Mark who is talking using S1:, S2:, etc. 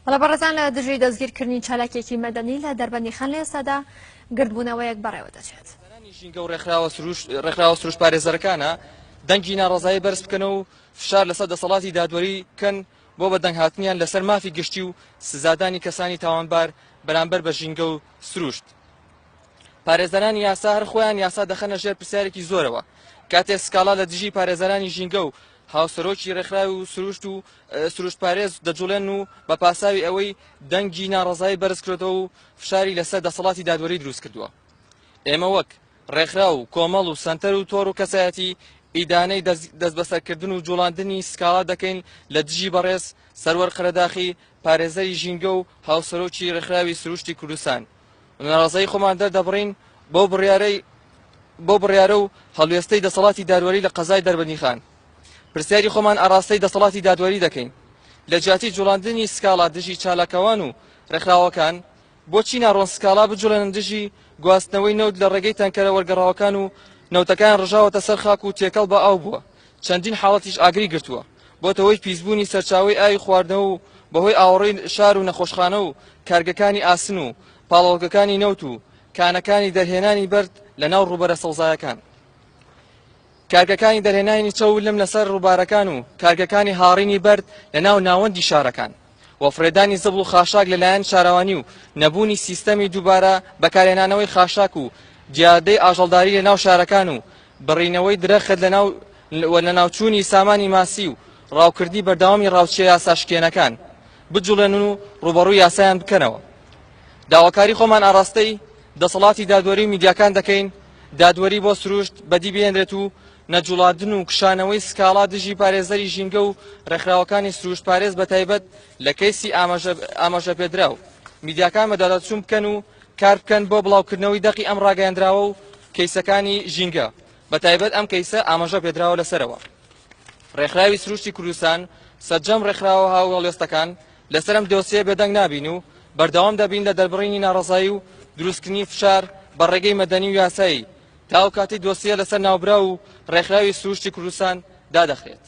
S1: بەڵێبەڕێزان لە دژی دەستگیرکردنی چالاکێکی مەدەنی لە دەربەندیخان لە ئێستادا گردبوونەوەیەک بەڕێوە دەچێت.
S2: ژینگە و ڕێکخراوە سروش پارێزەرەکانە دەنگی ناڕەزایی بەرز بکەنەوە و فشار لەسەر دەسەڵاتی دادوەری کەن بۆ بە دەنگهاتنیان لەسەر مافی گشتی و سزادانی کەسانی تاوانبار بەرامبەر بە ژینگە و سروشت. پارێزەرانی یاسا هەر خۆیان یاسا دەخەنە ژێر پرسیارێکی زۆرەوە کاتێک سکاڵا لە دژی پارێزەرانی ژینگە و هاوسەرۆکی ڕێکخراوی و سروشت پارێز دەجوڵێن و بە پاساوی ئەوەی دەنگی ناڕەزایی بەرز کردەوە و فشاری لەسەر دەسەڵاتی دادوەری دروست کردووە. ئێمە وەک ڕێکخرا و کۆمەڵ و سنتەر و تۆڕ و کەسایەتی ئیدانەی دەست بەسەرکردن و جوڵاندنی سکاڵا دەکەین لە دژی بەڕێز سەروەر قەرەداخی پارێزەری ژینگە و هاوسەرۆکی ڕێکخراوی سروشتی کوردستان. ناڕەزایی خۆمان دەردەبڕین بۆ بڕیارە و هەڵوێستەی دەسەڵاتی دادوەری لە قەزای دەربەندیخان. پرسیاری خۆمان ئاراستەی دەسەڵاتی دادوەری دەکەین لە جیاتی جوڵاندنی سکاڵا دژی چالاکەوان و ڕێکخراوەکان بۆچی ناڕۆن سکاڵا بجوڵێنن دژی گواستنەوەی نەوت لە ڕێگەی تەنکەرە وەرگەڕاوەکان و نەوتەکان ڕژاوەتە سەر خاک و تێکەڵ بە ئاو بووە. چەندین حاڵەتیش ئاگری گرتووە بۆتەوەی پیسبوونی سەرچاوی ئاوی خواردنەوە و بەهۆی ئاوەڕێی شار و نەخۆشخانە و کارگەکانی ئاسن و پاڵەوەگەکانی نەوت و کانەکانی دەرهێنانی بەرد لە ناو ڕووبەرە سەوزایەکان. کارگەکانی دەرهێنانی چەو لەم لەسەر ڕووبارەکان و کارگەکانی هاڕینی بەرد لە ناو ناوەندی شارەکان وەفرێدانی زەبڵ و خاشاک لەلایەن شارەوانی و نەبوونی سیستەمی دووبارە بەکارهێنانەوەی خاشاک و جیادەی ئاژەڵداری لە ناو شارەکان و بڕینەوەی درەخت لە ناوچوونی سامانی ماسی و ڕاوکردی بەردەوامی ڕاوچێ یاساشکێنەکان بجوڵێن و ڕوبەڕووی یاسایان بکەنەوە. داواکاری خۆمان ئاراستەی دەسەڵاتی دادوەری و میدیاکان دەکەین دادوەری بۆ سروشت بەدی بێنرێت و نەجوڵاندن و کشانەوەی سکاڵا دژی پارێزەری ژینگە و ڕێکخراوەکانی سروشت پارێز بەتایبەت لە کەیسی ئاماژە پێدرا و میدیاکان بەدادەچوون بکەن و کار بکەن بۆ بڵاوکردنەوەی دەقی ئەم ڕاگەیاندراوە و کەیسەکانی ژینگە بەتایبەت ئەم کەیسە ئاماژە پێدراوە لەسەرەوە. ڕێکخراوی سروشتی کوردستان سەرجەم ڕێکخراوە هاوڵێستەکان لەسەر ئەم دۆسیە بێدەنگ نابین و بەردەوام دەبین لە دەربڕینی ناڕەزایی و دروستکردنی فشار بە ڕێگەی مەدەنی و یاسایی تا ئەو کاتی دۆسیە لەسەر ناوبرا و ڕێکخراوی سروشتی کوردستان دادەخرێت.